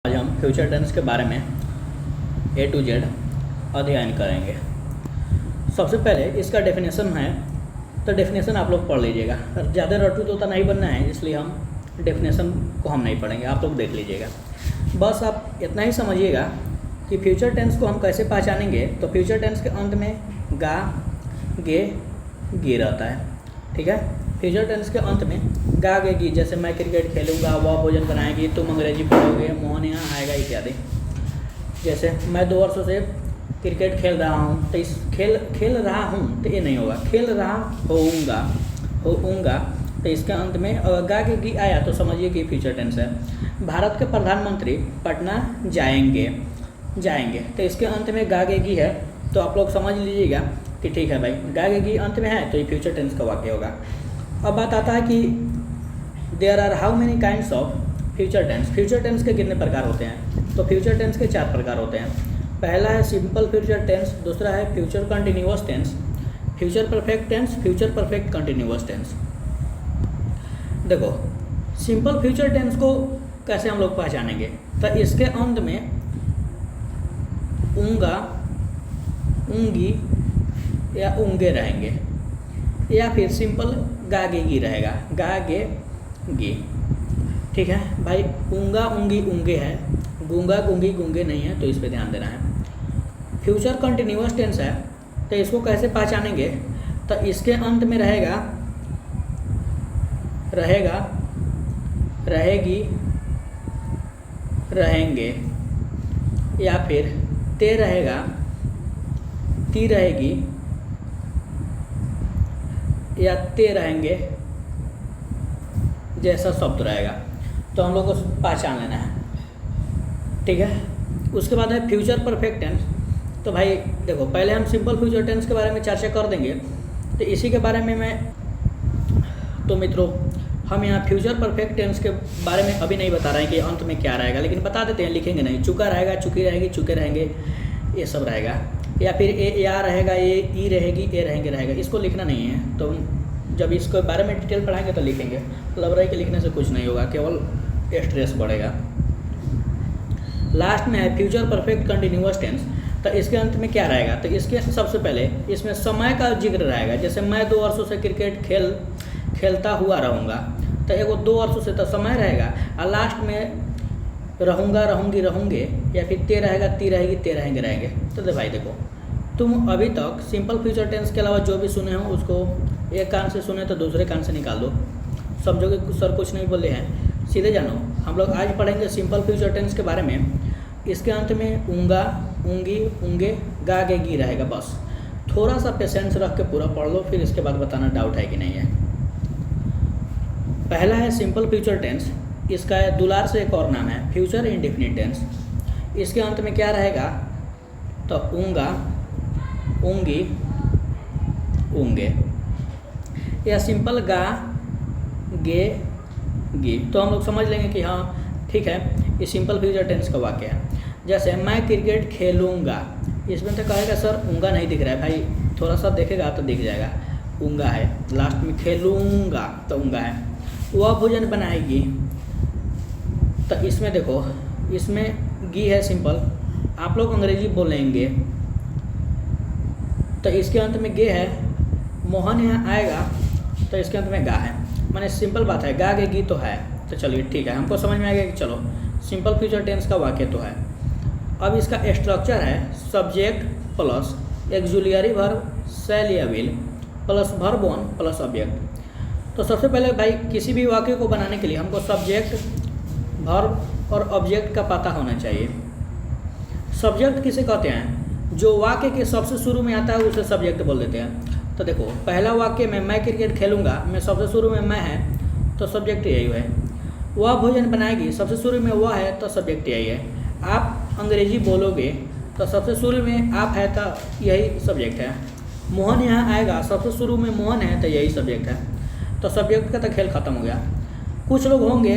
आज हम future tense के बारे में ए टू जेड अध्ययन करेंगे। सबसे पहले इसका डेफिनेशन है, तो डेफिनेशन आप लोग पढ़ लीजिएगा। ज़्यादा रटू तोता नहीं बनना है, इसलिए हम डेफिनेशन को हम नहीं पढ़ेंगे, आप लोग देख लीजिएगा। बस आप इतना ही समझिएगा कि फ्यूचर टेंस को हम कैसे पहचानेंगे। तो फ्यूचर टेंस के अंत में गा, गे, गी रहता है, ठीक है। फ्यूचर टेंस के अंत में गा, गे, गी, जैसे मैं क्रिकेट खेलूँगा, वह भोजन बनाएगी, तुम अंग्रेजी पढ़ोगे, मोहन यहाँ आएगा इत्यादि। जैसे मैं 2 वर्षों से क्रिकेट खेल रहा हूँ, तो इस खेल रहा हूँ तो ये नहीं होगा, खेल रहा होऊंगा, तो इसके अंत में गा, गे, गी आया तो समझिए कि फ्यूचर टेंस है। भारत के प्रधानमंत्री पटना जाएंगे, तो इसके अंत में गा, गे, गी है, तो आप लोग समझ लीजिएगा कि ठीक है भाई, गा, गे, गी अंत में है तो ये फ्यूचर टेंस का वाक्य होगा। अब बात आता है कि there are how many kinds of future tense. Future tense के कितने प्रकार होते हैं? तो फ्यूचर टेंस के 4 प्रकार होते हैं। पहला है सिंपल फ्यूचर टेंस, दूसरा है future continuous tense, future perfect tense, future perfect continuous tense. देखो, सिंपल फ्यूचर टेंस को कैसे हम लोग पहचानेंगे? तो इसके अंत में ऊँगा, ऊँगी या ऊँगे रहेंगे, या फिर सिंपल गा, गे, गी रहेगा, गा, गे, गी, ठीक है भाई। ऊँगा, ऊँगी, ऊँगे है, गूंगा, गूंगी, गूंगे नहीं है, तो इस पे ध्यान देना है। फ्यूचर कंटिन्यूअस टेंस है, तो इसको कैसे पहचानेंगे? तो इसके अंत में रहेगा, रहेगी, रहेंगे, या फिर ते रहेगा, ती रहेगी, या ते रहेंगे जैसा शब्द रहेगा, तो हम लोग को पहचान लेना है, ठीक है। उसके बाद है फ्यूचर परफेक्ट टेंस। तो भाई देखो, पहले हम सिंपल फ्यूचर टेंस के बारे में चर्चा कर देंगे, तो इसी के बारे में तो मित्रों हम यहाँ फ्यूचर परफेक्ट टेंस के बारे में अभी नहीं बता रहे हैं कि अंत में क्या रहेगा, लेकिन बता देते हैं, लिखेंगे नहीं। चुका रहेगा, चुकी रहेगी, चुके रहेंगे, ये सब रहेगा, या फिर ए या रहेगा, ये ई रहेगी, ए रहेगा, इसको लिखना नहीं है। तो जब इसके बारे में डिटेल पढ़ाएंगे तो लिखेंगे। लब रही के लिखने से कुछ नहीं होगा, केवल स्ट्रेस बढ़ेगा। लास्ट में है फ्यूचर परफेक्ट कंटिन्यूअस टेंस। तो इसके अंत में क्या रहेगा? तो इसके सबसे पहले इसमें समय का जिक्र रहेगा। जैसे मैं 2 वर्षों से क्रिकेट खेलता हुआ रहूँगा, तो एगो 2 वर्षों से तो समय रहेगा, और लास्ट में रहूँगा, रहूँगी, रहूँगे, या फिर ते रहेगा, ती रहेगी, ते रहेंगे। तो भाई देखो, तुम अभी तक सिंपल फ्यूचर टेंस के अलावा जो भी सुने हो उसको एक कान से सुने तो दूसरे कान से निकाल दो। समझोगे सर कुछ नहीं बोले हैं, सीधे जानो। हम लोग आज पढ़ेंगे सिंपल फ्यूचर टेंस के बारे में। इसके अंत में ऊँगा, ऊँगी, ऊँगे, गा, गे, गी रहेगा। बस थोड़ा सा पेशेंस रख के पूरा पढ़ लो, फिर इसके बाद बताना डाउट है कि नहीं है। पहला है सिंपल फ्यूचर टेंस, इसका दुलार से एक और नाम है फ्यूचर इंडेफिनिट टेंस। इसके अंत में क्या रहेगा? तो ऊँगा, ऊँगी, ऊँगे, या सिंपल गा, गे, गी। तो हम लोग समझ लेंगे कि हाँ ठीक है, ये सिंपल फ्यूचर टेंस का वाक्य है। जैसे मैं क्रिकेट खेलूँगा, इसमें तो कहेगा सर ऊँगा नहीं दिख रहा है। भाई थोड़ा सा देखेगा तो दिख जाएगा, ऊँगा है। लास्ट में खेलूँगा तो ऊँगा है। वह भोजन बनाएगी, तो इसमें देखो, इसमें गी है सिंपल, आप लोग अंग्रेजी बोलेंगे, तो इसके अंत में गे है। मोहन यहाँ आएगा, तो इसके अंत में गा है। माने सिंपल बात है, गा, गे, गी तो है। तो चलिए ठीक है, हमको समझ में आ गया कि चलो सिंपल फ्यूचर टेंस का वाक्य तो है। अब इसका स्ट्रक्चर है सब्जेक्ट प्लस एक्जुलियरी वर्ब शैल या will plus verb one plus object. तो सबसे पहले भाई किसी भी वाक्य को बनाने के लिए हमको सब्जेक्ट, वर्ब और ऑब्जेक्ट का पता होना चाहिए। सब्जेक्ट किसे कहते हैं? जो वाक्य के सबसे शुरू में आता है उसे सब्जेक्ट बोल देते हैं। तो देखो, पहला वाक्य में मैं क्रिकेट खेलूँगा, मैं सबसे शुरू में मैं है, तो सब्जेक्ट यही है। वह भोजन बनाएगी, सबसे शुरू में वह है, तो सब्जेक्ट यही है। आप अंग्रेजी बोलोगे, तो सबसे शुरू में आप है, तो यही सब्जेक्ट है। मोहन यहाँ आएगा, सबसे शुरू में मोहन है, तो यही सब्जेक्ट है। तो सब्जेक्ट का तो खेल ख़त्म हो गया। कुछ लोग होंगे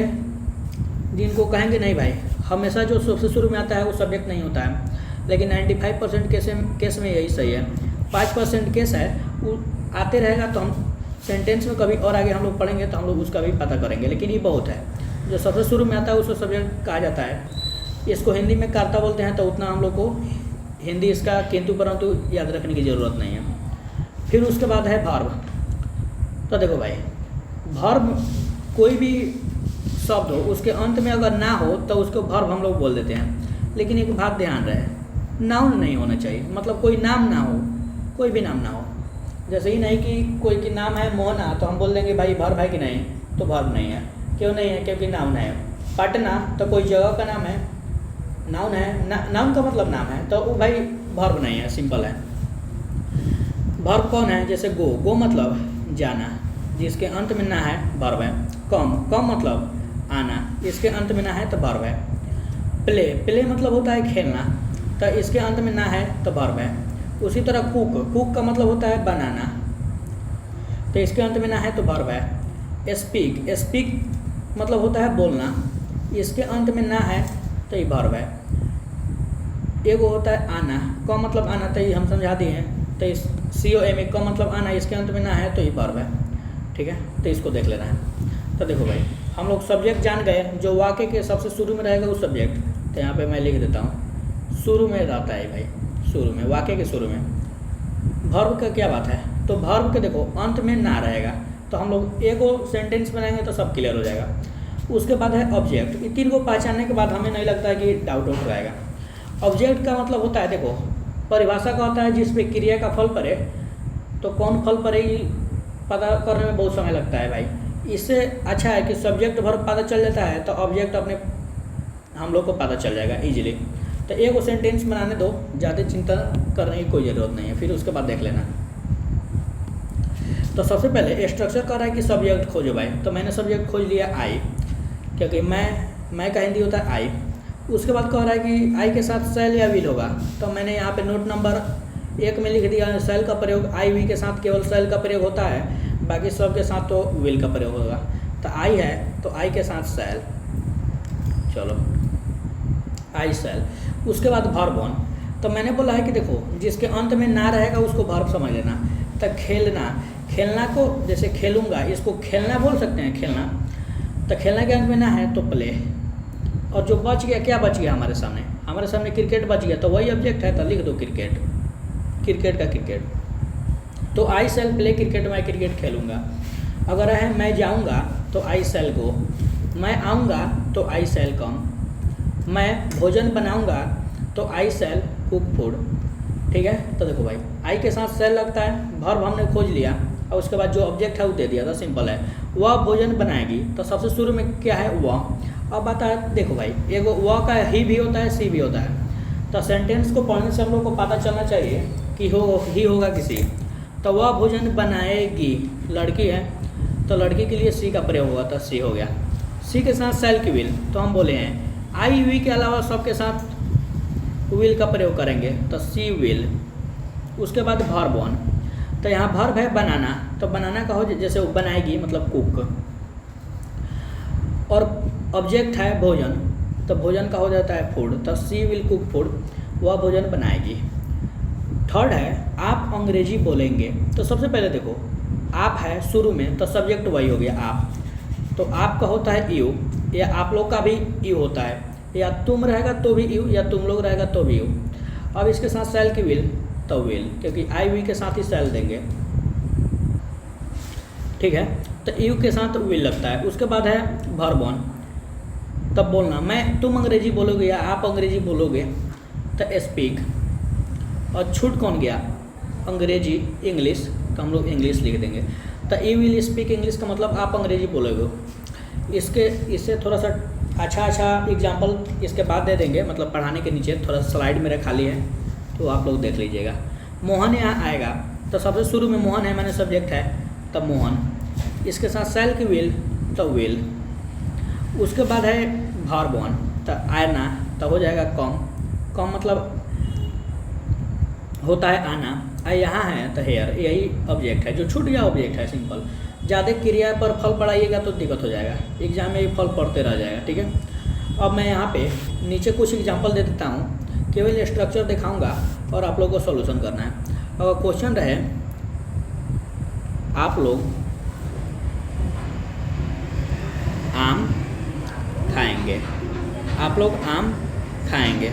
जिनको कहेंगे नहीं भाई, हमेशा जो सबसे शुरू में आता है वो सब्जेक्ट नहीं होता है, लेकिन 95% केस में यही सही है। 5% केस है वो आते रहेगा, तो हम सेंटेंस में कभी और आगे हम लोग पढ़ेंगे तो हम लोग उसका भी पता करेंगे, लेकिन ये बहुत है। जो सबसे शुरू में आता है उसको सब्जेक्ट कहा जाता है। इसको हिंदी में कर्ता बोलते हैं, तो उतना हम लोग को हिंदी इसका किंतु परंतु याद रखने की ज़रूरत नहीं है। फिर उसके बाद है वर्ब। तो देखो भाई, वर्ब कोई भी शब्द हो उसके अंत में अगर ना हो तो उसको वर्ब हम लोग बोल देते हैं। लेकिन एक बात ध्यान रहे, नाउन नहीं होना चाहिए, मतलब कोई नाम ना हो, कोई भी नाम ना हो। जैसे ही नहीं कि कोई की नाम है मोहना तो हम बोल देंगे भाई वर्ब है कि नहीं, तो वर्ब नहीं है। क्यों नहीं है? क्योंकि नाउन है। पटना तो कोई जगह का नाम है, नाउन है, नाउन का मतलब नाम है, तो वो भाई वर्ब नहीं है, सिंपल है। वर्ब कौन है? जैसे गो मतलब जाना, जिसके अंत में ना है वर्ब है। कम मतलब आना, इसके अंत में ना है तो वर्ब है। प्ले मतलब होता है खेलना, तो इसके अंत में ना है तो वर्ब है। उसी तरह कुक का मतलब होता है बनाना, तो इसके अंत में ना है तो वर्ब है। स्पीक मतलब होता है बोलना, इसके अंत में ना है तो ये वर्ब है। एगो होता है आना, का मतलब आना, तो ये हम समझा दिए हैं। तो इस COM का मतलब आना, इसके अंत में ना है तो ये वर्ब है। ठीक है, तो इसको देख लेना है। तो देखो भाई, हम लोग सब्जेक्ट जान गए, जो वाक्य के सबसे शुरू में रहेगा वो सब्जेक्ट। तो यहाँ पे मैं लिख देता हूँ, शुरू में रहता है भाई, शुरू में, वाक्य के शुरू में। वर्ब का क्या बात है? तो वर्ब के देखो अंत में ना रहेगा, तो हम लोग एगो सेंटेंस बनाएंगे तो सब क्लियर हो जाएगा। उसके बाद है ऑब्जेक्ट। ये 3 को पहचानने के बाद हमें नहीं लगता है कि डाउट उठ जाएगा। ऑब्जेक्ट का मतलब होता है, देखो परिभाषा का होता है जिस पे क्रिया का फल पड़े, तो कौन फल पड़ेगी पता करने में बहुत समय लगता है भाई। इससे अच्छा है कि सब्जेक्ट वर्ब पता चल जाता है तो ऑब्जेक्ट अपने हम लोग को पता चल जाएगा इजीली। तो एक वो सेंटेंस बनाने दो, ज़्यादा चिंता करने की कोई ज़रूरत नहीं है, फिर उसके बाद देख लेना। तो सबसे पहले स्ट्रक्चर कर रहा है कि सब्जेक्ट खोजो भाई, तो मैंने सब्जेक्ट खोज लिया आई, क्योंकि मैं का हिंदी होता है आई। उसके बाद कह रहा है कि आई के साथ सेल या विल होगा, तो मैंने यहाँ पे नोट नंबर 1 में लिख दिया सेल का प्रयोग आई वी के साथ केवल सेल का प्रयोग होता है, बाकी सब के साथ तो विल का प्रयोग होगा। तो आई है तो आई के साथ सेल, चलो आई सेल। उसके बाद वर्ब ऑन, तो मैंने बोला है कि देखो जिसके अंत में ना रहेगा उसको वर्ब समझ लेना। तो खेलना को जैसे खेलूँगा, इसको खेलना बोल सकते हैं, खेलना। तो खेलना के अंत में ना है तो प्ले। और जो बच गया, क्या बच गया हमारे सामने क्रिकेट बच गया, तो वही ऑब्जेक्ट है, तो लिख दो क्रिकेट का क्रिकेट। तो आई सेल प्ले क्रिकेट, मैं क्रिकेट खेलूँगा। अगर है मैं जाऊँगा तो आई सेल गो, मैं आऊँगा तो आई सेल कम, मैं भोजन बनाऊँगा तो आई सेल कुक फूड। ठीक है, तो देखो भाई आई के साथ सेल लगता है, वर्ब हमने खोज लिया, और उसके बाद जो ऑब्जेक्ट है वो दे दिया था, सिंपल है। वह भोजन बनाएगी, तो सबसे शुरू में क्या है वह। अब आता है, देखो भाई एगो वह का ही भी होता है, सी भी होता है। तो सेंटेंस को पढ़ने से हम लोग को पता चलना चाहिए कि ही होगा किसी। तो वह भोजन बनाएगी, लड़की है तो लड़की के लिए सी का प्रयोग हुआ था, सी हो गया। सी के साथ सेल की विल, तो हम बोले हैं आई वी के अलावा सबके साथ विल का प्रयोग करेंगे, तो सी विल। उसके बाद वर्ब ऑन, तो यहाँ वर्ब है बनाना, तो बनाना का हो जैसे वो बनाएगी मतलब कुक। और ऑब्जेक्ट है भोजन, तो भोजन का हो जाता है फूड, तो सी विल कुक फूड, वह भोजन बनाएगी। थर्ड है आप अंग्रेजी बोलेंगे, तो सबसे पहले देखो आप है शुरू में, तो सब्जेक्ट वही हो गया आप। तो आपका होता है यू, या आप लोग का भी यू होता है, या तुम रहेगा तो भी यू, या तुम लोग रहेगा तो भी यू। अब इसके साथ सेल की विल, तो विल, क्योंकि आई वी के साथ ही सेल देंगे। ठीक है, तो यू के साथ विल लगता है। उसके बाद है वर्ब ऑन, तब बोलना मैं, तुम अंग्रेजी बोलोगे या आप अंग्रेजी बोलोगे, तो स्पीक। और छूट कौन गया, अंग्रेजी इंग्लिश, तो हम लोग इंग्लिश लिख देंगे। तो यू विल स्पीक इंग्लिश का मतलब आप अंग्रेजी बोलोगे। इससे थोड़ा सा अच्छा एग्जाम्पल इसके बाद दे देंगे, मतलब पढ़ाने के नीचे थोड़ा स्लाइड मेरा खाली है, तो आप लोग देख लीजिएगा। मोहन यहाँ आएगा, तो सबसे शुरू में मोहन है, मैंने सब्जेक्ट है, तब मोहन। इसके साथ सेल की विल, तो विल। उसके बाद है वर्ब ऑन, तो आना, तो हो जाएगा कम मतलब होता है आना। यहाँ है तो हेयर, यही ऑब्जेक्ट है, जो छूट गया ऑब्जेक्ट है, सिंपल। ज़्यादा क्रिया पर फल पढ़ाइएगा तो दिक्कत हो जाएगा, एग्जाम में ही फल पढ़ते रह जाएगा। ठीक है, अब मैं यहाँ पे नीचे कुछ एग्जांपल दे देता हूँ, केवल स्ट्रक्चर दिखाऊंगा और आप लोगों को सॉल्यूशन करना है। अगर क्वेश्चन रहे आप लोग आम खाएंगे, आप लोग आम खाएंगे।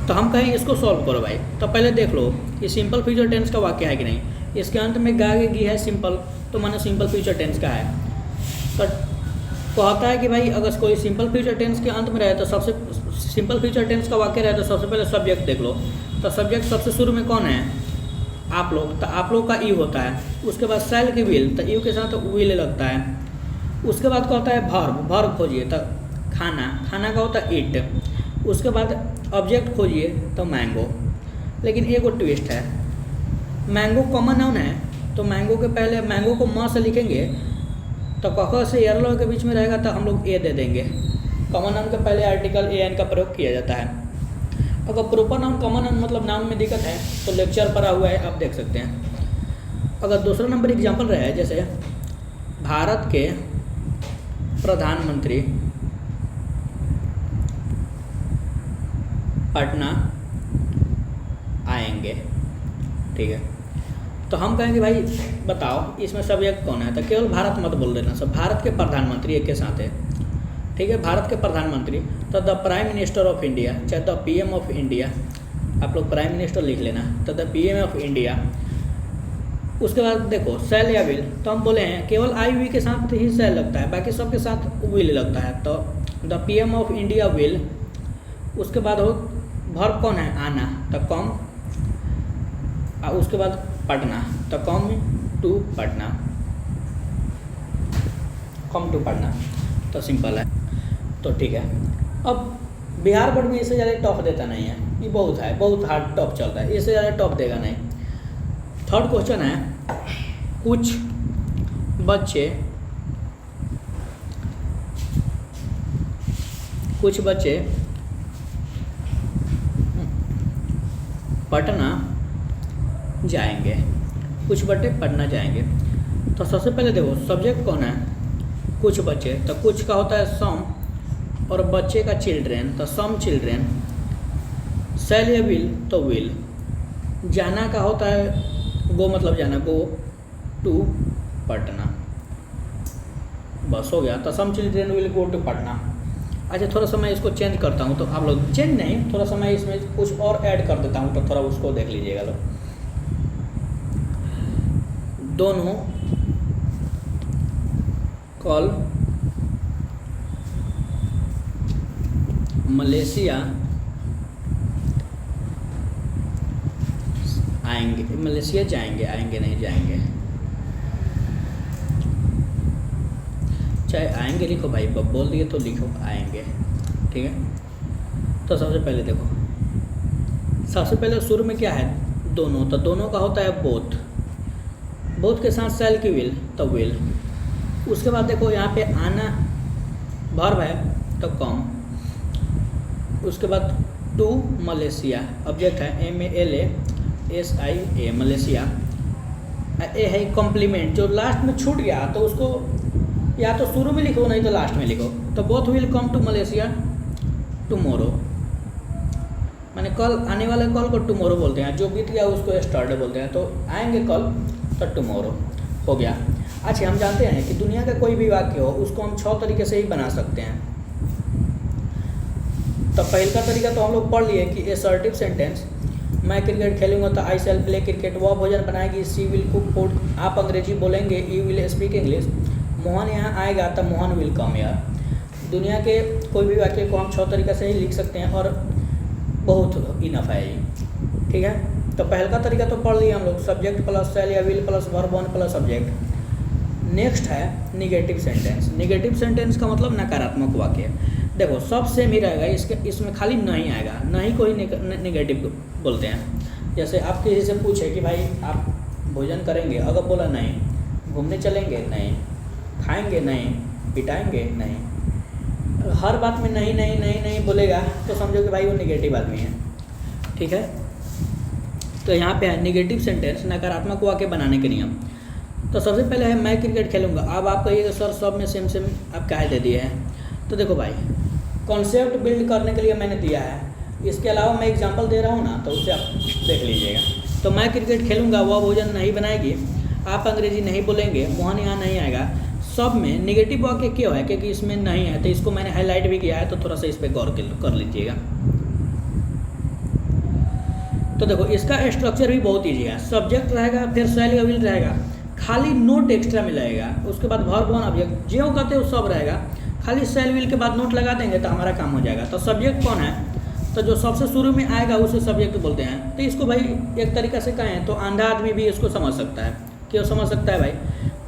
तो हम कहें इसको सॉल्व करो भाई, तो पहले देख लो ये सिंपल फ्यूचर टेंस का वाक्य है कि नहीं। इसके अंत में गा गे गी है सिंपल, तो माने सिंपल फ्यूचर टेंस का है। तो कहता है कि भाई अगर कोई सिंपल फ्यूचर टेंस के अंत में रहे तो सबसे सिंपल फ्यूचर टेंस का वाक्य रहे तो सबसे पहले सब्जेक्ट देख लो। तो सब्जेक्ट सबसे शुरू में कौन है, आप लोग, तो आप लोग का यू होता है। उसके बाद सेल की विल, तो यू के साथ विल लगता है। उसके बाद क्या होता है वर्ब, वर्ब खोजिए तो खाना, खाना का होता है ईट। उसके बाद ऑब्जेक्ट खोजिए तो मैंगो। लेकिन एक और ट्विस्ट है, मैंगो कॉमन नाउन है, तो मैंगो के पहले मैंगो को म से लिखेंगे तो कख से एयरलो के बीच में रहेगा तो हम लोग ए दे देंगे। कॉमन नाउन के पहले आर्टिकल ए एन का प्रयोग किया जाता है। अगर प्रॉपर नाउन कॉमन नाउन मतलब नाउन में दिक्कत है तो लेक्चर पढ़ा हुआ है, आप देख सकते हैं। अगर दूसरा नंबर एग्जाम्पल रहे, जैसे भारत के प्रधानमंत्री पटना आएंगे, ठीक है, तो हम कहेंगे भाई बताओ इसमें सब्जेक्ट कौन है, तो केवल भारत मत बोल देना, सब भारत के प्रधानमंत्री एक के साथ है, ठीक है, भारत के प्रधानमंत्री। तो the prime minister of India, चाहे द पीएम ऑफ इंडिया, आप लोग प्राइम मिनिस्टर लिख लेना, तो द पीएम ऑफ इंडिया। उसके बाद देखो सेल या विल, तो हम बोले हैं केवल आई वी के साथ ही सेल लगता है, बाकी सबके साथ विल लगता है, तो the PM of India will. उसके बाद हो वर्ब कौन है, आना, तो कम, और उसके बाद पटना, तो come to Patna, come to Patna, तो सिंपल है। तो ठीक है, अब बिहार बोर्ड में इससे ज़्यादा टॉप देता नहीं है, ये बहुत है, बहुत हार्ड टॉप चलता है, इससे ज़्यादा टॉप देगा नहीं। थर्ड क्वेश्चन है, कुछ बच्चे पटना जाएंगे, कुछ बच्चे पटना जाएंगे। तो सबसे पहले देखो सब्जेक्ट कौन है, कुछ बच्चे, तो कुछ का होता है सम और बच्चे का चिल्ड्रेन, तो सम चिल्ड्रेन। सेल या विल, तो विल। जाना का होता है गो, मतलब जाना, गो टू पटना, बस हो गया, तो some children will go to Patna. अच्छा थोड़ा सा मैं इसको चेंज करता हूँ, तो आप लोग चेंज नहीं, थोड़ा सा मैं इसमें कुछ और ऐड कर देता हूँ, तो थोड़ा उसको देख लीजिएगा लोग। दोनों कल मलेशिया आएंगे, मलेशिया जाएंगे, आएंगे नहीं जाएंगे, चाहे आएंगे लिखो भाई, बोल दिए तो लिखो आएंगे, ठीक है। तो सबसे पहले देखो, सबसे पहले शुरू में क्या है, दोनों, तो दोनों का होता है बोथ, बोथ के साथ सेल की विल, तो विल। उसके बाद देखो यहाँ पे आना वर्ब है, तो कम। उसके बाद टू मलेशिया, ऑब्जेक्ट है MALASIA, मलेशिया। ए है कॉम्प्लीमेंट, जो लास्ट में छूट गया तो उसको या तो शुरू में लिखो नहीं तो लास्ट में लिखो। तो both will come to Malaysia tomorrow, माने कल आने वाले कल को टुमारो बोलते हैं, जो बीत गया उसको यस्टरडे बोलते हैं। तो आएंगे कल तो टुमारो हो गया। अच्छा हम जानते हैं कि दुनिया का कोई भी वाक्य हो उसको हम 6 तरीके से ही बना सकते हैं। तो पहला तरीका तो हम लोग पढ़ लिए कि असर्टिव सेंटेंस, मैं क्रिकेट खेलूंगा तो आई शैल प्ले क्रिकेट, वह भोजन बनाएगी, सी विल कुक फूड, आप अंग्रेजी बोलेंगे, you will speak English, Mohan यहाँ आएगा तो मोहन विल कम यार। दुनिया के कोई भी वाक्य को हम 6 तरीके से ही लिख सकते हैं और बहुत इनफ है ये, ठीक है। तो पहला तरीका तो पढ़ लिए हम लोग, सब्जेक्ट प्लस सेल या will plus verb one plus subject. Next है निगेटिव सेंटेंस। निगेटिव सेंटेंस का मतलब नकारात्मक वाक्य। देखो सब सेम ही रहेगा, इसमें खाली नहीं आएगा, नहीं कोई निगेटिव बोलते हैं। जैसे आप किसी से पूछे कि भाई आप भोजन करेंगे, अगर बोला नहीं, घूमने चलेंगे नहीं, खाएंगे नहीं, पिटाएंगे नहीं, हर बात में नहीं नहीं नहीं नहीं बोलेगा तो समझो कि भाई वो निगेटिव आदमी है, ठीक है। तो यहाँ पे है निगेटिव सेंटेंस, नकारात्मक वाक्य बनाने के नियम। तो सबसे पहले है मैं क्रिकेट खेलूंगा। अब आप कहिएगा सर सब में सेम सेम आप काहे दे दिए हैं। तो देखो भाई कॉन्सेप्ट बिल्ड करने के लिए मैंने दिया है, इसके अलावा मैं एग्जांपल दे रहा हूँ ना, तो उससे आप देख लीजिएगा। तो मैं क्रिकेट खेलूंगा, वह भोजन नहीं बनाएगी, आप अंग्रेजी नहीं बोलेंगे, मोहन यहाँ नहीं आएगा, सब में नेगेटिव वाक्य क्यों है, क्योंकि इसमें नहीं है, तो इसको मैंने हाईलाइट भी किया है, तो थोड़ा सा इस पर गौर कर लीजिएगा। तो देखो इसका स्ट्रक्चर भी बहुत ईजी है। सब्जेक्ट रहेगा, फिर शैल या विल रहेगा, खाली नोट एक्स्ट्रा मिलाएगा, उसके बाद वर्ब वन ऑब्जेक्ट जो कहते हैं वो सब रहेगा, खाली शैल विल के बाद नोट लगा देंगे तो हमारा काम हो जाएगा। तो सब्जेक्ट कौन है, तो जो सबसे शुरू में आएगा उसे सब्जेक्ट बोलते हैं। तो इसको भाई एक तरीक़ा से कहें तो अंधा आदमी भी इसको समझ सकता है। क्यों समझ सकता है भाई,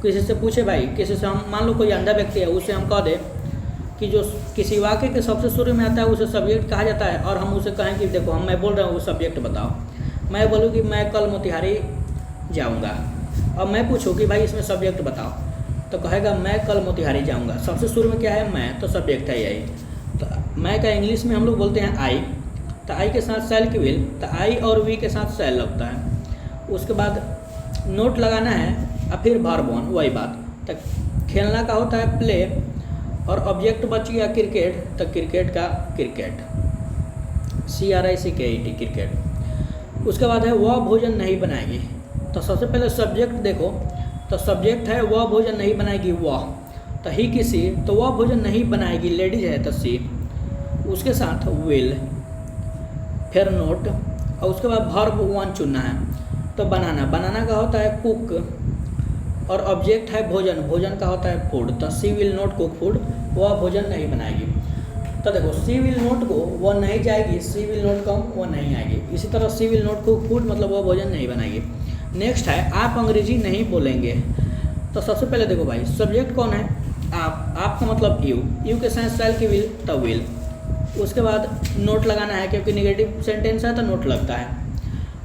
किसी से पूछे भाई, किसी से हम मान लो कोई अंधा व्यक्ति है, उसे हम कह दें कि जो किसी वाक्य के सबसे शुरू में आता है उसे सब्जेक्ट कहा जाता है, और हम उसे कहें कि देखो मैं बोल रहा हूँ वो सब्जेक्ट बताओ। मैं बोलूँ कि मैं कल मोतिहारी जाऊँगा, अब मैं पूछूँ कि भाई इसमें सब्जेक्ट बताओ, तो कहेगा मैं कल मोतिहारी जाऊँगा। सबसे शुरू में क्या है, मैं, तो सब्जेक्ट है यही। तो मैं का इंग्लिश में हम लोग बोलते हैं आई, तो आई के साथ शैल की विल, तो आई और वी के साथ शैल लगता है। उसके बाद नोट लगाना है और फिर वर्ब वन, वही बात। तो खेलना का होता है प्ले, और ऑब्जेक्ट बच गया क्रिकेट, तो क्रिकेट का क्रिकेट, CRICKET क्रिकेट। उसके बाद है वह भोजन नहीं बनाएगी, तो सबसे पहले सब्जेक्ट देखो, तो सब्जेक्ट है वह भोजन नहीं बनाएगी, वह, तो ही की सी, तो वह भोजन नहीं बनाएगी लेडीज है तो सी, उसके साथ विल, फिर नोट, और उसके बाद वर्ब वन चुनना है। तो बनाना, बनाना का होता है कुक, और ऑब्जेक्ट है भोजन, भोजन का होता है फूड, तो सी विल नॉट कुक फूड, वह भोजन नहीं बनाएगी। तो देखो सी विल नॉट को वह नहीं जाएगी, सी विल नॉट कम वह नहीं आएगी। इसी तरह सी विल नॉट कुक फूड मतलब वह भोजन नहीं बनाएगी। नेक्स्ट है आप अंग्रेजी नहीं बोलेंगे। तो सबसे पहले देखो भाई सब्जेक्ट कौन है, आप का मतलब यू के साथ शैल की विल, तो विल। उसके बाद नोट लगाना है, क्योंकि नेगेटिव सेंटेंस है तो नोट लगता है।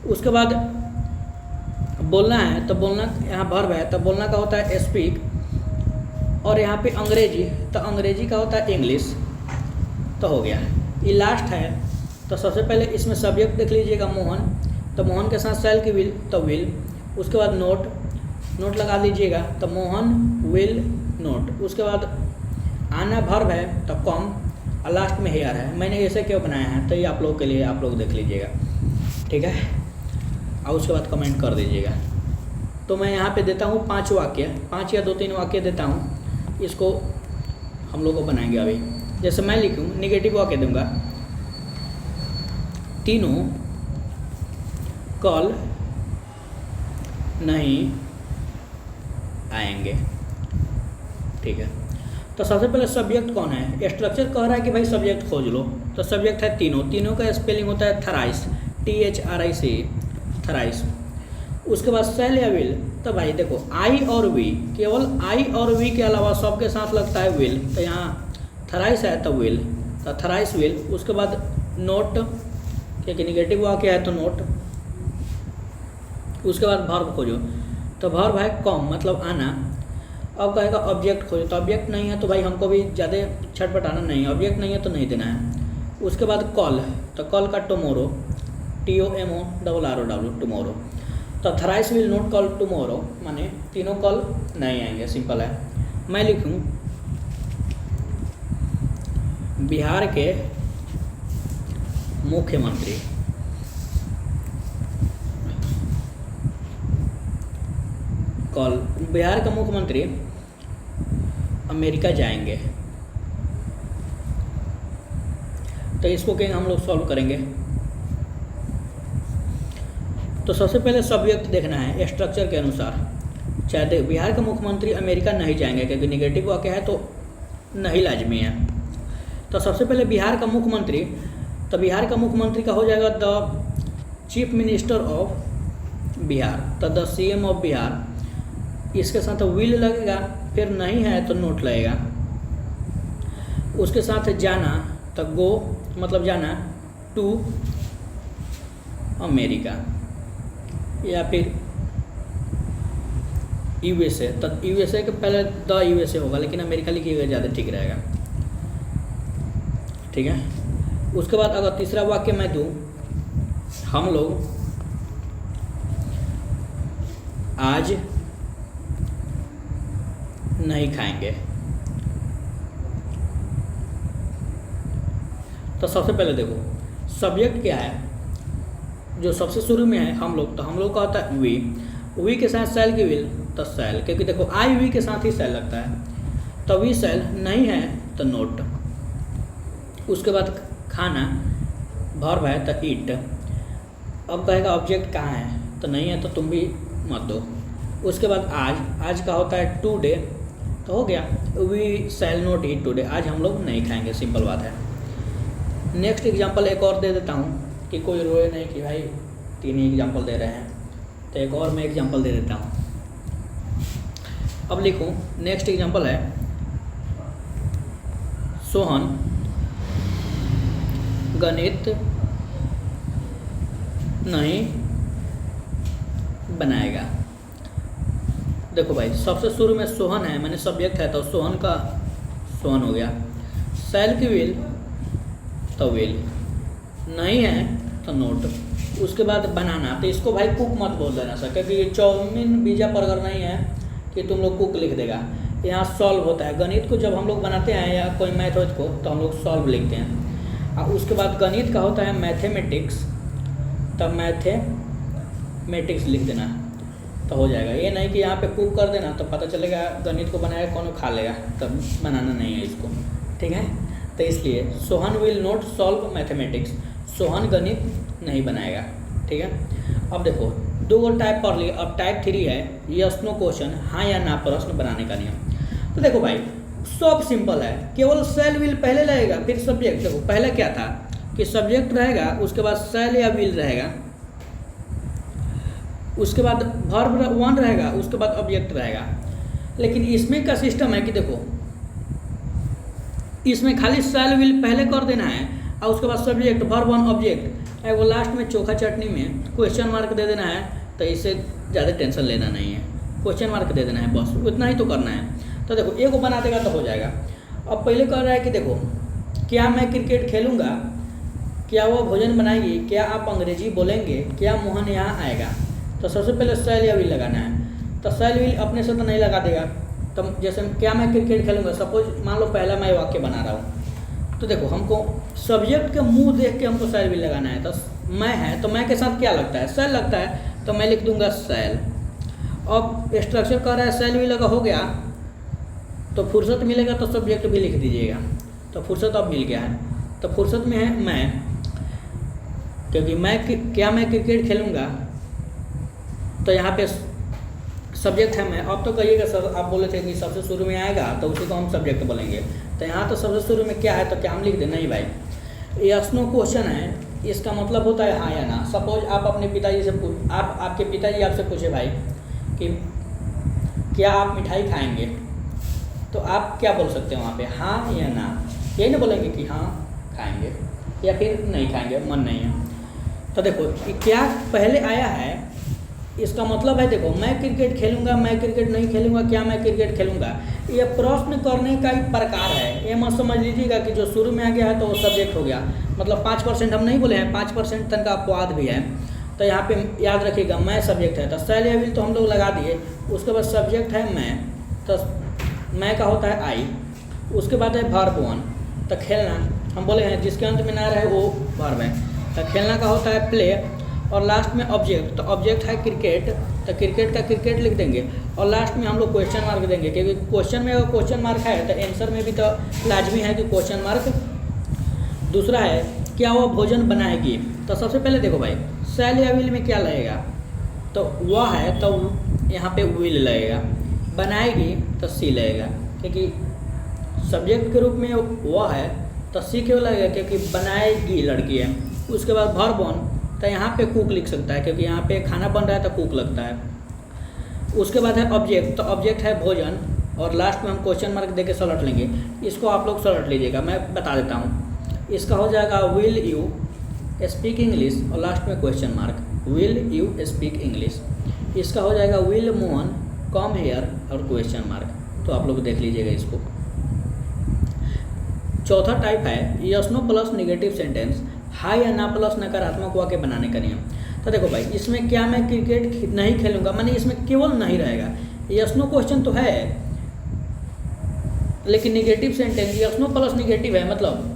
उसके बाद बोलना है, तो बोलना यहाँ वर्ब है, तो बोलना का होता है स्पीक, और यहाँ पे अंग्रेजी, तो अंग्रेजी का होता है इंग्लिश, तो हो गया। ये लास्ट है, तो सबसे पहले इसमें सब्जेक्ट देख लीजिएगा मोहन, तो मोहन के साथ शैल की विल, तो विल। उसके बाद नोट, नोट लगा लीजिएगा, तो मोहन विल नोट। उसके बाद आना वर्ब है, तो कम, और लास्ट में हेयर है। मैंने ऐसे क्यों बनाया है, तो ये आप लोगों के लिए, आप लोग देख लीजिएगा, ठीक है, और उसके बाद कमेंट कर दीजिएगा। तो मैं यहाँ पे देता हूँ 5 वाक्य, 5 या 2-3 वाक्य देता हूँ, इसको हम लोग को बनाएंगे अभी। जैसे मैं लिखूँ निगेटिव वाक्य दूंगा, तीनों कल नहीं आएंगे, ठीक है। तो सबसे पहले सब्जेक्ट कौन है, स्ट्रक्चर कह रहा है कि भाई सब्जेक्ट खोज लो, तो सब्जेक्ट है तीनों, तीनों का स्पेलिंग होता है थराइस, THRIC, थराइस। उसके बाद शैल या विल, तो भाई देखो आई और वी, केवल आई और वी के अलावा सबके साथ लगता है विल, तो यहाँ थराइस है तो विल, तो थराइस विल। उसके बाद नोट, क्योंकि निगेटिव वाक्य है तो नोट। उसके बाद वर्ब खोजो, तो वर्ब है कम मतलब आना। अब कहेगा ऑब्जेक्ट खोजो, तो ऑब्जेक्ट नहीं है तो भाई हमको भी ज़्यादा छटपटाना नहीं है, ऑब्जेक्ट नहीं है तो नहीं देना है। उसके बाद कॉल, तो कॉल का टुमोरो, TOMORROW टुमोरो। तो थराइस विल नोट कॉल टुमोरो, माने तीनों कॉल नहीं आएंगे, सिंपल है। मैं लिखूँ बिहार के मुख्यमंत्री कॉल, बिहार का मुख्यमंत्री अमेरिका जाएंगे। तो इसको कहीं हम लोग सॉल्व करेंगे। तो सबसे पहले सब्जेक्ट देखना है स्ट्रक्चर के अनुसार, चाहे बिहार का मुख्यमंत्री अमेरिका नहीं जाएंगे, क्योंकि निगेटिव वाक्य है तो नहीं लाजमी है। तो सबसे पहले बिहार का मुख्यमंत्री, तो बिहार का मुख्यमंत्री का हो जाएगा the chief minister of Bihar, तो द CM ऑफ बिहार। इसके साथ विल लगेगा, फिर नहीं है तो नोट लगेगा। उसके साथ जाना, तो गो मतलब जाना, टू अमेरिका, या फिर USA, तो USA के पहले द USA होगा, लेकिन अमेरिका लिखिएगा ज़्यादा ठीक रहेगा, ठीक है। उसके बाद अगर तीसरा वाक्य मैं दूँ, हम लोग आज नहीं खाएंगे। तो सबसे पहले देखो सब्जेक्ट क्या है, जो सबसे शुरू में है हम लोग, तो हम लोग का होता है वी के साथ शैल की विल, तो शैल, क्योंकि देखो आई वी के साथ ही शैल लगता है। तो वी सेल, नहीं है तो नोट। उसके बाद खाना, वर्ब है तो ईट। अब कहेगा ऑब्जेक्ट कहाँ है, तो नहीं है तो तुम भी मत दो। उसके बाद आज का होता है टुडे, तो हो गया we shall not eat today, आज हम लोग नहीं खाएंगे, सिंपल बात है। नेक्स्ट एग्जांपल एक और दे देता हूँ कि कोई रोए नहीं कि भाई 3 ही एग्जांपल दे रहे हैं, तो एक और मैं एग्जांपल दे देता हूँ। अब लिखूँ, नेक्स्ट एग्जांपल है सोहन गणित नहीं बनाएगा। देखो भाई, सबसे शुरू में सोहन है, मैंने सब्जेक्ट है तो सोहन का सोहन हो गया। सेल की विल तो विल, नहीं है तो नोट। उसके बाद बनाना, तो इसको भाई कुक मत बोल देना सर, क्योंकि ये चाउमीन पिज्जा बर्गर नहीं है कि तुम लोग कुक लिख देगा। यहाँ सॉल्व होता है, गणित को जब हम लोग बनाते हैं या कोई मैथ को तो हम लोग सॉल्व लिखते हैं। और उसके बाद गणित का होता है मैथमेटिक्स, तब मैथमेटिक्स लिख देना तो हो जाएगा। ये नहीं कि यहाँ पे कुक कर देना तो पता चलेगा गणित को बनाया कौन खा लेगा, तब बनाना नहीं है इसको, ठीक है। तो इसलिए Sohan will not solve mathematics, Sohan गणित नहीं बनाएगा, ठीक है। अब देखो 2 टाइप पढ़ लिए, अब टाइप 3 है यस नो क्वेश्चन, हाँ या ना प्रश्न बनाने का नियम। तो देखो भाई सब सिंपल है, केवल सेल विल पहले लगेगा फिर सब्जेक्ट। देखो पहले क्या था कि सब्जेक्ट रहेगा, उसके बाद सेल या विल रहेगा, उसके बाद वर्ब 1 रहेगा, उसके बाद ऑब्जेक्ट रहेगा। लेकिन इसमें का सिस्टम है कि देखो इसमें खाली सेल विल पहले कर देना है और उसके बाद सब्जेक्ट वर्ब 1 ऑब्जेक्ट, वो लास्ट में चोखा चटनी में क्वेश्चन मार्क दे देना है। तो इससे ज़्यादा टेंशन लेना नहीं है, क्वेश्चन मार्क दे देना है, बस उतना ही तो करना है। तो देखो एक को बना देगा तो हो जाएगा। अब पहले कह रहा है कि देखो क्या मैं क्रिकेट खेलूँगा, क्या वो भोजन बनाएगी, क्या आप अंग्रेजी बोलेंगे, क्या मोहन यहाँ आएगा। तो सबसे पहले सेल या विल लगाना है। तो सेल विल अपने से तो नहीं लगा देगा, तो जैसे क्या मैं क्रिकेट खेलूँगा, सपोज मान लो पहला मैं वाक्य बना रहा हूँ, तो देखो हमको सब्जेक्ट के मुंह देख के हमको सेल विल लगाना है। तो मैं है तो मैं के साथ क्या लगता है, सेल लगता है, तो मैं लिख दूंगा सेल। अब स्ट्रक्चर कर रहा है सेल विल लगा हो गया, तो फुर्सत मिलेगा तो सब्जेक्ट भी लिख दीजिएगा। तो फुर्सत अब मिल गया है, तो फुर्सत में है मैं, क्योंकि क्या मैं क्रिकेट खेलूँगा, तो यहाँ पे सब्जेक्ट है मैं। अब तो कहिएगा सर आप बोले थे कि सबसे शुरू में आएगा तो उसी को हम सब्जेक्ट बोलेंगे, तो यहाँ तो सबसे शुरू में क्या है तो क्या हम लिख दें, नहीं भाई यस नो क्वेश्चन है, इसका मतलब होता है हाँ या ना। सपोज आप अपने पिताजी से आपके पिताजी आपसे पूछे भाई कि क्या आप मिठाई खाएंगे, तो आप क्या बोल सकते हैं वहाँ पे, हाँ या ना। यही ना बोलेंगे कि हाँ खाएंगे या फिर नहीं खाएंगे, मन नहीं है। तो देखो क्या पहले आया है, इसका मतलब है देखो मैं क्रिकेट खेलूंगा, मैं क्रिकेट नहीं खेलूंगा, क्या मैं क्रिकेट खेलूंगा, ये प्रश्न करने का एक प्रकार है। ये मत समझ लीजिएगा कि जो शुरू में आ गया है तो वो सब्जेक्ट हो गया, मतलब 5% हम नहीं बोले हैं, 5% तक का अपवाद भी है। तो यहाँ पे याद रखिएगा मैं सब्जेक्ट है, तो सेल या विल तो हम लोग लगा दिए। उसके बाद सब्जेक्ट है मैं, तो मैं का होता है आई। उसके बाद है वर्ब 1, तो खेलना हम बोले हैं जिसके अंत में ना रहे वो वर्ब है। तो खेलना का होता है प्ले, और लास्ट में ऑब्जेक्ट, तो ऑब्जेक्ट है क्रिकेट, तो क्रिकेट का क्रिकेट लिख देंगे, और लास्ट में हम लोग क्वेश्चन मार्क देंगे, क्योंकि क्वेश्चन में अगर क्वेश्चन मार्क है तो आंसर में भी तो लाजमी है कि क्वेश्चन मार्क। दूसरा है क्या वो भोजन बनाएगी, तो सबसे पहले देखो भाई सेल या विल में क्या लगेगा, तो वह है तो यहाँ पे विल लगेगा, बनाएगी तो सी लगेगा, क्योंकि सब्जेक्ट के रूप में वह है तो सी क्यों लगेगा, क्योंकि बनाएगी लड़की है। उसके बाद वर्ब 1, तो यहाँ पे कुक लिख सकता है, क्योंकि यहाँ पे खाना बन रहा है तो कुक लगता है। उसके बाद है ऑब्जेक्ट, तो ऑब्जेक्ट है भोजन, और लास्ट में हम क्वेश्चन मार्क देके सलट लेंगे। इसको आप लोग सलट लीजिएगा, मैं बता देता हूँ। इसका हो जाएगा विल यू स्पीक इंग्लिश, और लास्ट में question mark, will you speak English. इसका हो जाएगा विल मोहन कम हेयर, और क्वेश्चन मार्क। तो आप लोग देख लीजिएगा इसको। चौथा टाइप है yes no plus negative sentence, हाँ या ना प्लस नकारात्मक वाक्य बनाने का नियम। तो देखो भाई इसमें क्या मैं क्रिकेट नहीं खेलूंगा, माने इसमें केवल नहीं रहेगा, यस नो क्वेश्चन तो है लेकिन negative sentence, yes no plus negative है, मतलब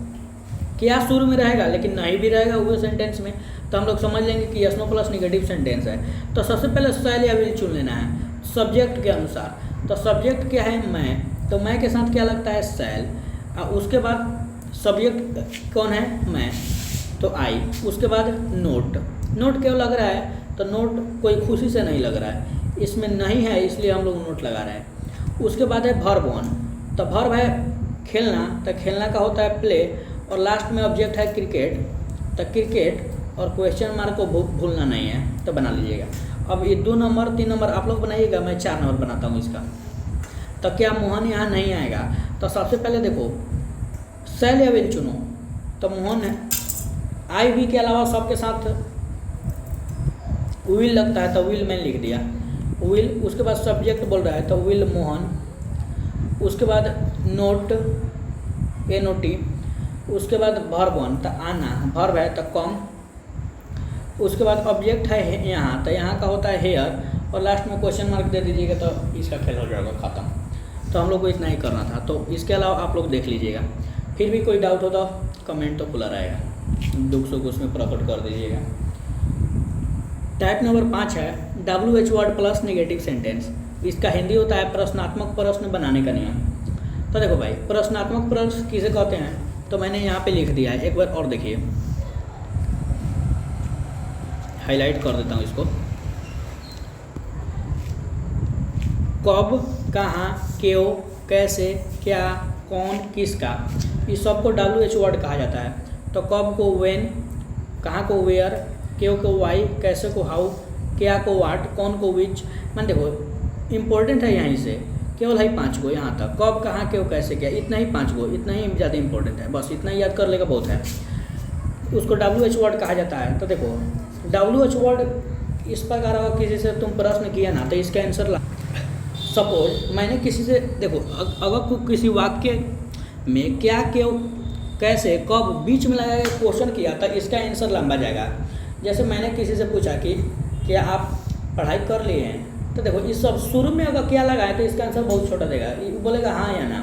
क्या शुरू में रहेगा लेकिन नहीं भी रहेगा वो सेंटेंस में, तो हम लोग समझ लेंगे कि yes no plus negative sentence है। तो सबसे पहले सेल या विल चुन लेना है सब्जेक्ट के अनुसार। तो सब्जेक्ट क्या है मैं, तो मैं के साथ क्या लगता है शैल, उसके बाद सब्जेक्ट कौन है मैं, तो आई, उसके बाद नोट, नोट क्यों लग रहा है, तो नोट कोई खुशी से नहीं लग रहा है, इसमें नहीं है इसलिए हम लोग नोट लगा रहे हैं। उसके बाद है वर्ब वन, तो वर्ब है खेलना, तो खेलना का होता है प्ले, और लास्ट में ऑब्जेक्ट है क्रिकेट, तो क्रिकेट और क्वेश्चन मार्क को भूलना नहीं है, तो बना लीजिएगा। अब ये 2 नंबर 3 नंबर आप लोग बनाइएगा, मैं 4 नंबर बनाता हूँ इसका। तो क्या मोहन यहाँ नहीं आएगा, तो सबसे पहले देखो शैल या विल चुनो, तो मोहन है आई भी के अलावा सबके साथ विल लगता है, तो विल मैंने लिख दिया विल। उसके बाद सब्जेक्ट बोल रहा है तो विल मोहन, उसके बाद नोट NOT, उसके बाद वर्ब वन तो आना, वर्ब है तो कम, उसके बाद ऑब्जेक्ट है यहाँ, तो यहाँ का होता है हेयर, और लास्ट में क्वेश्चन मार्क दे दीजिएगा तो इसका खेल हो जाएगा ख़त्म। तो हम लोग को इतना ही करना था, तो इसके अलावा आप लोग देख लीजिएगा। फिर भी कोई डाउट हो तो कमेंट तो खुला रहेगा, दुख सुख उसमें प्रकट कर दीजिएगा। टाइप नंबर 5 है WH word plus negative sentence. इसका हिंदी होता है प्रश्नात्मक प्रश्न बनाने का नियम। तो देखो भाई, प्रश्नात्मक प्रश्न किसे कहते हैं, तो मैंने यहाँ पे लिख दिया है, एक बार और देखिए, हाईलाइट कर देता हूँ इसको। कब, कहाँ, क्यों, कैसे, क्या, कौन, किसका, इस सबको WH वर्ड कहा जाता है। तो कब को व्हेन, कहाँ को वेयर, क्यों को वाई, कैसे को हाउ, क्या को वाट, कौन को विच। मान देखो इम्पोर्टेंट है यहीं से, केवल है 5 गो यहाँ तक, कब, कहाँ, क्यों, कैसे, क्या, इतना ही 5 गो, इतना ही ज़्यादा इंपॉर्टेंट है, बस इतना ही याद कर लेगा बहुत है। उसको WH वर्ड कहा जाता है। तो देखो WH वर्ड इस प्रकार अगर किसी से तुम प्रश्न किया ना, तो इसका आंसर ला। सपोज मैंने किसी से, देखो अगर किसी वाक्य में क्या, क्यों, कैसे, कब बीच में लगा के क्वेश्चन किया, तो इसका आंसर लंबा जाएगा। जैसे मैंने किसी से पूछा कि क्या आप पढ़ाई कर लिए हैं, तो देखो इस सब शुरू में अगर क्या लगा है तो इसका आंसर बहुत छोटा देगा, बोलेगा हाँ या ना।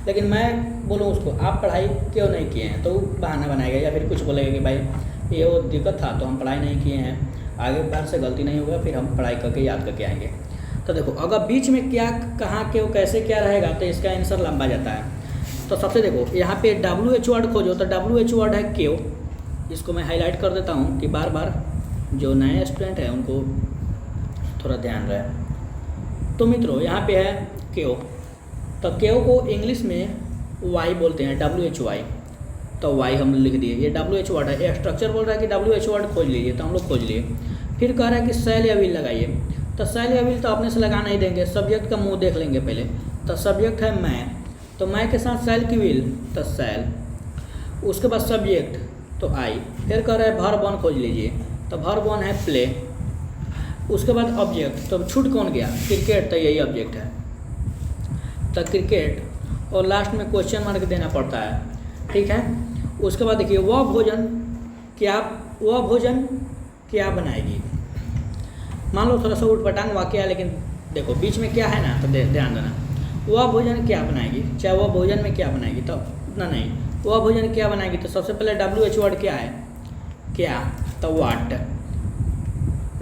लेकिन मैं बोलूँ उसको आप पढ़ाई क्यों नहीं किए हैं, तो वो बहाना बनाएगा, या फिर कुछ बोलेगा कि भाई ये वो दिक्कत था तो हम पढ़ाई नहीं किए हैं, आगे बार से गलती नहीं होगा, फिर हम पढ़ाई करके याद करके आएंगे। तो देखो अगर बीच में क्या, कहाँ, क्यों, कैसे, क्या रहेगा तो इसका आंसर लंबा जाता है। तो सबसे देखो यहाँ पे WH वर्ड खोजो, तो WH वर्ड है क्यों। इसको मैं हाईलाइट कर देता हूँ कि बार बार जो नए स्टूडेंट हैं उनको थोड़ा ध्यान रहे। तो मित्रों यहाँ पे है क्यों, तो क्यों को इंग्लिश में वाई बोलते हैं, WHY, तो वाई हम लिख दिए, ये WH वर्ड है। स्ट्रक्चर बोल रहा है कि WH वर्ड खोज लीजिए, तो हम लोग खोज लिए। फिर कह रहा है कि शैल या विल लगाइए, तो शैल या विल तो अपने से लगा नहीं देंगे, सब्जेक्ट का मुंह देख लेंगे पहले। तो सब्जेक्ट है मैं, तो मैं के साथ शैल की विल, तो शैल, उसके बाद सब्जेक्ट तो आई। फिर कह रहा है वर्ब वन खोज लीजिए, तो वर्ब वन है प्ले। उसके बाद ऑब्जेक्ट, तो छूट कौन गया, क्रिकेट, तो यही ऑब्जेक्ट है, तो क्रिकेट, और लास्ट में क्वेश्चन मार्क देना पड़ता है, ठीक है। उसके बाद देखिए वह भोजन क्या बनाएगी। मान लो थोड़ा सा उटपटांग वाक्य है, लेकिन देखो बीच में क्या है ना, तो ध्यान देना, वह भोजन क्या बनाएगी, चाहे वह भोजन में क्या बनाएगी, तो उतना नहीं, वह भोजन क्या बनाएगी, तो सबसे पहले WH वर्ड क्या है, क्या, तो वाट।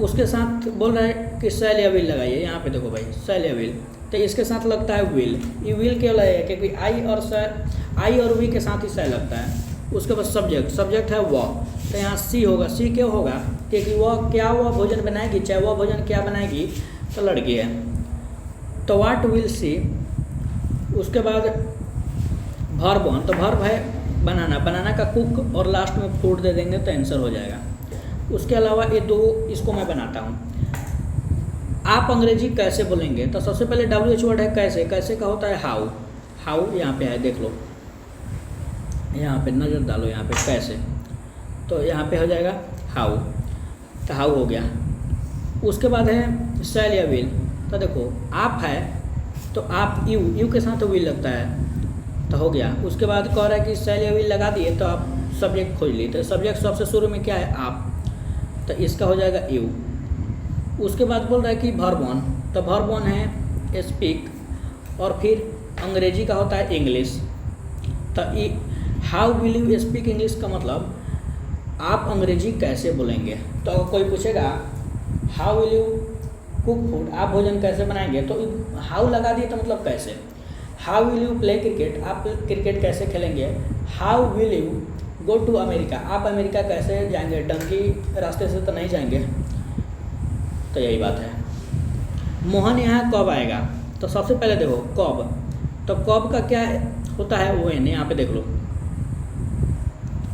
उसके साथ बोल रहा है कि शैल या विल लगाइए, यहाँ पे देखो भाई शैल या विल, तो इसके साथ लगता है विल। ये विल क्यों लगेगा, क्योंकि आई और वी के साथ ही शैल लगता है। उसके बाद सब्जेक्ट है वह, तो यहाँ सी होगा। सी क्यों होगा, क्योंकि वह भोजन बनाएगी, चाहे वह भोजन क्या बनाएगी, तो लड़की है, तो वाट विल सी। उसके बाद वर्ब वन, तो वर्ब है बनाना का कुक, और लास्ट में फूड दे देंगे तो आंसर हो जाएगा। उसके अलावा ये दो, इसको मैं बनाता हूँ। आप अंग्रेजी कैसे बोलेंगे, तो सबसे पहले WH वर्ड है कैसे, कैसे का होता है हाउ यहाँ पे है, देख लो यहाँ पे नज़र डालो, यहाँ पे कैसे, तो यहाँ पे हो जाएगा हाउ, तो हाउ हो गया। उसके बाद है शैल या विल, तो देखो आप है तो आप यू के साथ विल लगता है, तो हो गया। उसके बाद कह रहा है कि शैल या विल लगा दिए, तो आप सब्जेक्ट खोज लिए, तो सब्जेक्ट सबसे शुरू में क्या है, आप, तो इसका हो जाएगा यू। उसके बाद बोल रहा है कि वर्ब वन, तो वर्ब वन है स्पीक, और फिर अंग्रेजी का होता है इंग्लिश, तो how will you speak English का मतलब आप अंग्रेजी कैसे बोलेंगे। तो अगर कोई पूछेगा how will you cook food, आप भोजन कैसे बनाएंगे, तो हाउ लगा दिए तो मतलब कैसे, how will you play cricket, आप क्रिकेट कैसे खेलेंगे। How will you go to America, आप अमेरिका कैसे जाएंगे, डंकी रास्ते से तो नहीं जाएंगे। तो यही बात है। मोहन यहाँ कब आएगा, तो सबसे पहले देखो कब, तो कब का क्या होता है, वेन, यहाँ पे देख लो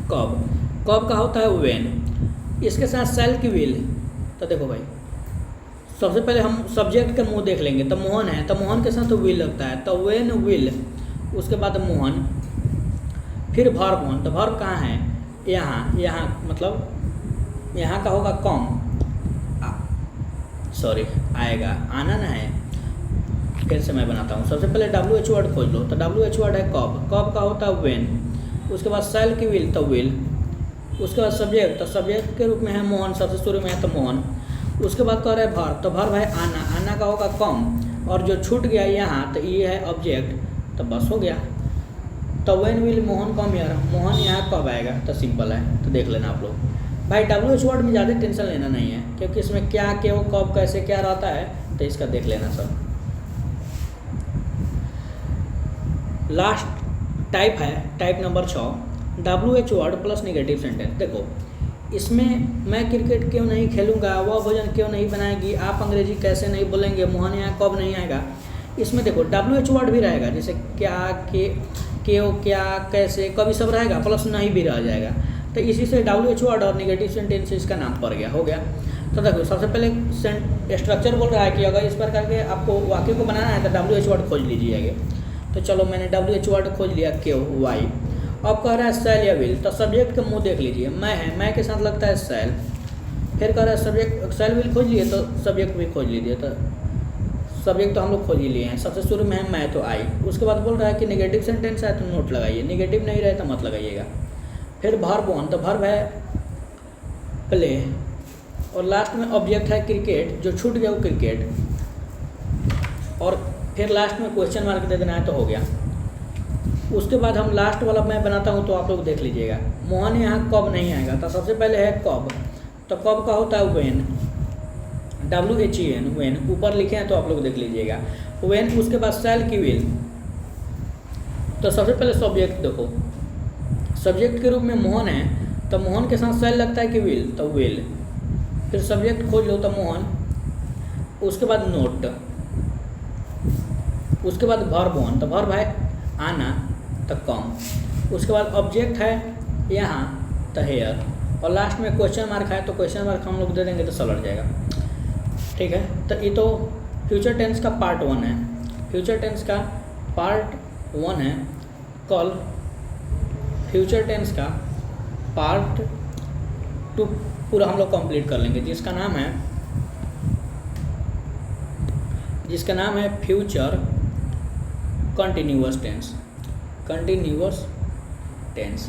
कब, कब का होता है वेन। इसके साथ सेल की विल, तो देखो भाई सबसे पहले हम सब्जेक्ट का मुंह देख लेंगे, तो मोहन है तो मोहन के साथ तो विल लगता है, तो वेन विल, उसके बाद मोहन, फिर वर्ब मोहन, तो वर्ब कहाँ है, यहाँ, यहाँ मतलब यहाँ का होगा कम, सॉरी आएगा, आना ना है, फिर से मैं बनाता हूँ। सबसे पहले WH वर्ड खोज लो, तो WH वर्ड है कब, कब का होता है वेन, उसके बाद सेल की विल, तो विल, उसके बाद सब्जेक्ट, तो सब्जेक्ट के रूप में है मोहन, सबसे शुरू में है तो मोहन, उसके बाद कह रहा है वर्ब, तो वर्ब है आना, आना का होगा कम, और जो छूट गया यहाँ तो ये है ऑब्जेक्ट, तो बस हो गया। तो when will Mohan come here, Mohan यहाँ कब आएगा, तो सिंपल है, तो देख लेना आप लोग। भाई WH वर्ड में ज़्यादा टेंशन लेना नहीं है, क्योंकि इसमें क्या क्यों कब कैसे क्या रहता है, तो इसका देख लेना सब। लास्ट टाइप है type number 6, WH word plus negative sentence. देखो इसमें मैं क्रिकेट क्यों नहीं खेलूँगा, वह भोजन क्यों नहीं बनाएगी, आप अंग्रेजी कैसे नहीं बोलेंगे, मोहन यहाँ कब नहीं आएगा, इसमें देखो WH वर्ड भी रहेगा, जैसे क्या, के, क्यों, क्या, कैसे, कभी सब रहेगा, प्लस नहीं भी रह जाएगा। तो इसी से WH वर्ड और निगेटिव सेंटेंस इसका नाम पड़ गया, हो गया। तो देखो सबसे पहले स्ट्रक्चर बोल रहा है कि अगर इस प्रकार के आपको वाक्य को बनाना है तो WH वर्ड खोज लीजिएगा। तो चलो मैंने WH वर्ड खोज लिया, क्यों, वाई। अब कह रहा है सेल या विल, तो सब्जेक्ट का मुंह देख लीजिए, मैं है, मैं के साथ लगता है सेल, फिर कह रहा है सब्जेक्ट, सेल विल खोज लिए तो सब्जेक्ट भी खोज लीजिए, तो सब्जेक्ट तो हम लोग खोज ही लिए हैं, सबसे शुरू में है मैं तो आई। उसके बाद बोल रहा है कि निगेटिव सेंटेंस है तो नोट लगाइए, निगेटिव नहीं रहे तो मत लगाइएगा। फिर वर्ब ऑन, तो वर्ब है प्ले, और लास्ट में ऑब्जेक्ट है क्रिकेट, जो छूट गया वो क्रिकेट, और फिर लास्ट में क्वेश्चन मार्क दे देना है तो हो गया। उसके बाद हम लास्ट वाला मैं बनाता हूँ तो आप लोग देख लीजिएगा। मोहन यहाँ कब नहीं आएगा, तो सबसे पहले है कब, तो कब का होता है वेन, WHEN, वेन, ऊपर लिखे हैं तो आप लोग देख लीजिएगा, वेन। उसके बाद सेल की विल, तो सबसे पहले सब्जेक्ट देखो, सब्जेक्ट के रूप में मोहन है तो मोहन के साथ सेल लगता है कि विल, तो विल, फिर सब्जेक्ट खोज लो तो मोहन, उसके बाद नोट, उसके बाद वर्ब ऑन, तो वर्ब है आना तो कम, उसके बाद ऑब्जेक्ट है यहाँ तो हेयर, और लास्ट में क्वेश्चन मार्क है तो क्वेश्चन मार्क हम लोग दे देंगे तो सलट जाएगा, ठीक है। तो ये तो फ्यूचर टेंस का पार्ट 1 है, फ्यूचर टेंस का पार्ट 1 है। कल फ्यूचर टेंस का पार्ट 2 पूरा हम लोग कंप्लीट कर लेंगे, जिसका नाम है future continuous tense, continuous tense.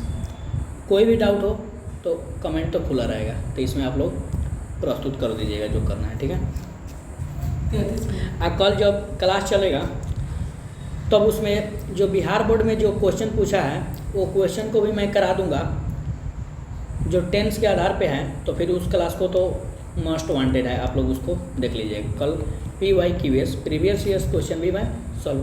कोई भी डाउट हो तो कमेंट तो खुला रहेगा, तो इसमें आप लोग प्रस्तुत कर दीजिएगा जो करना है, ठीक है। अब कल जब क्लास चलेगा तब उसमें जो बिहार बोर्ड में जो क्वेश्चन पूछा है वो क्वेश्चन को भी मैं करा दूंगा, जो टेंस के आधार पे है, तो फिर उस क्लास को तो मस्ट वांटेड है, आप लोग उसको देख लीजिएगा। कल PYQS प्रीवियस ईयर्स क्वेश्चन भी मैं सॉल्व